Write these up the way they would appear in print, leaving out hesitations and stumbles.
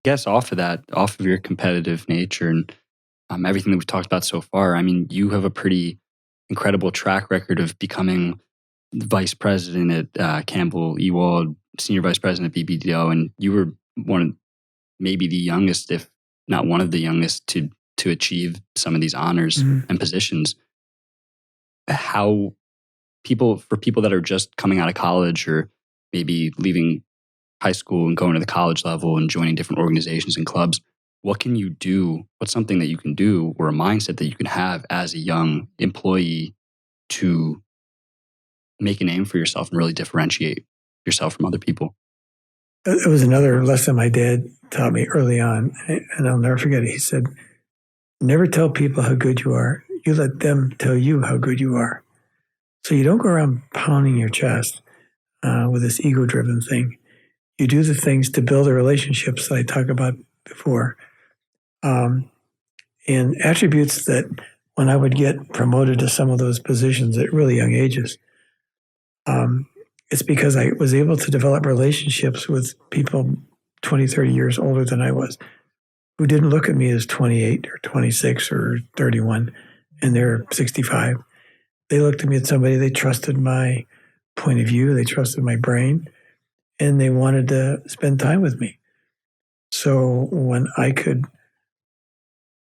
guess off of that, off of your competitive nature and everything that we've talked about so far, I mean, you have a pretty incredible track record of becoming the vice president at Campbell Ewald, senior vice president at BBDO, and you were one of maybe the youngest, if not one of the youngest, to achieve some of these honors and positions. How for people that are just coming out of college or maybe leaving high school and going to the college level and joining different organizations and clubs, what can you do? What's something that you can do or a mindset that you can have as a young employee to make a name for yourself and really differentiate yourself from other people? It was another lesson my dad taught me early on, and I'll never forget it. He said, never tell people how good you are. You let them tell you how good you are. So you don't go around pounding your chest with this ego-driven thing. You do the things to build the relationships that I talked about before. And attributes that when I would get promoted to some of those positions at really young ages, it's because I was able to develop relationships with people 20, 30 years older than I was, who didn't look at me as 28 or 26 or 31, and they're 65. They looked at me as somebody, they trusted my point of view, they trusted my brain, and they wanted to spend time with me. So when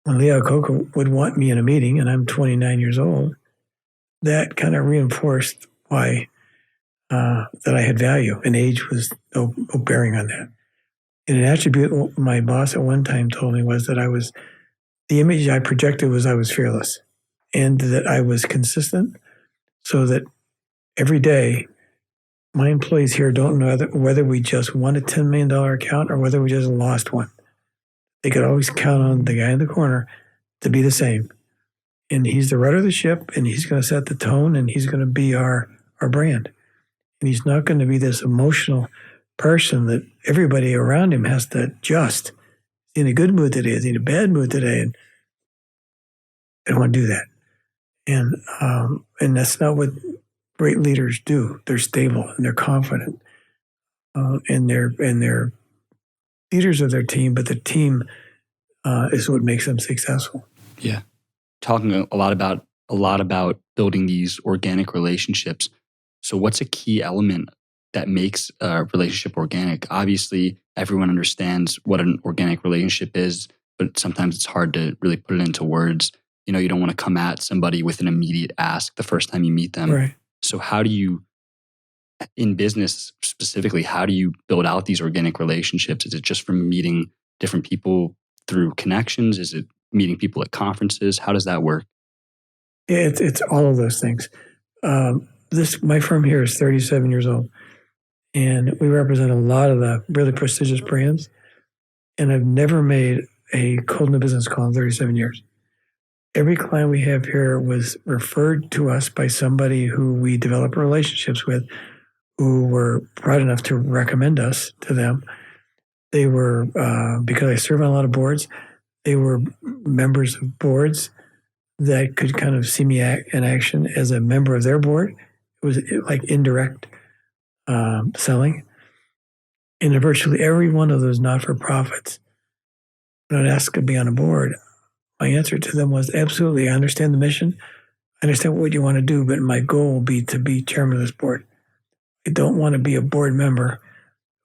Leo Coco would want me in a meeting, and I'm 29 years old, that kind of reinforced why that I had value, and age was no bearing on that. And an attribute my boss at one time told me was that the image I projected was I was fearless, and that I was consistent, so that every day my employees here don't know whether we just won a $10 million account or whether we just lost one. They could always count on the guy in the corner to be the same. And he's the rudder of the ship, and he's going to set the tone, and he's going to be our brand. And he's not going to be this emotional person that everybody around him has to adjust. He's in a good mood today, he's in a bad mood today, and they don't want to do that. And that's not what great leaders do. They're stable and they're confident, and they're leaders of their team. But the team is what makes them successful. Yeah, talking a lot about building these organic relationships. So, what's a key element that makes a relationship organic? Obviously, everyone understands what an organic relationship is, but sometimes it's hard to really put it into words. You know, you don't want to come at somebody with an immediate ask the first time you meet them. Right. So how do you, in business specifically, how do you build out these organic relationships? Is it just from meeting different people through connections? Is it meeting people at conferences? How does that work? It's all of those things. My firm here is 37 years old, and we represent a lot of the really prestigious brands. And I've never made a cold new business call in 37 years. Every client we have here was referred to us by somebody who we developed relationships with, who were proud enough to recommend us to them. They were, because I serve on a lot of boards, they were members of boards that could kind of see me in action as a member of their board. It was like indirect selling. And virtually every one of those not-for-profits, when I'd ask to be on a board, my answer to them was, absolutely, I understand the mission. I understand what you want to do, but my goal will be to be chairman of this board. I don't want to be a board member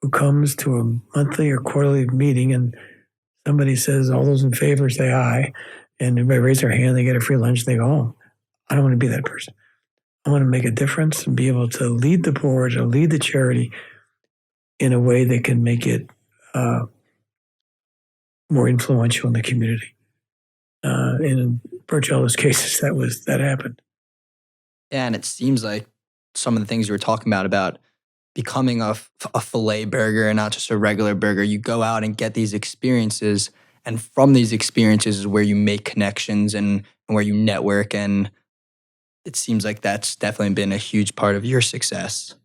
who comes to a monthly or quarterly meeting and somebody says, all those in favor say aye, and everybody raise their hand, they get a free lunch, they go home. I don't want to be that person. I want to make a difference and be able to lead the board or lead the charity in a way that can make it more influential in the community. In virtually all those cases, that happened. Yeah, and it seems like some of the things you were talking about becoming a filet burger and not just a regular burger. You go out and get these experiences, and from these experiences is where you make connections and where you network. And it seems like that's definitely been a huge part of your success.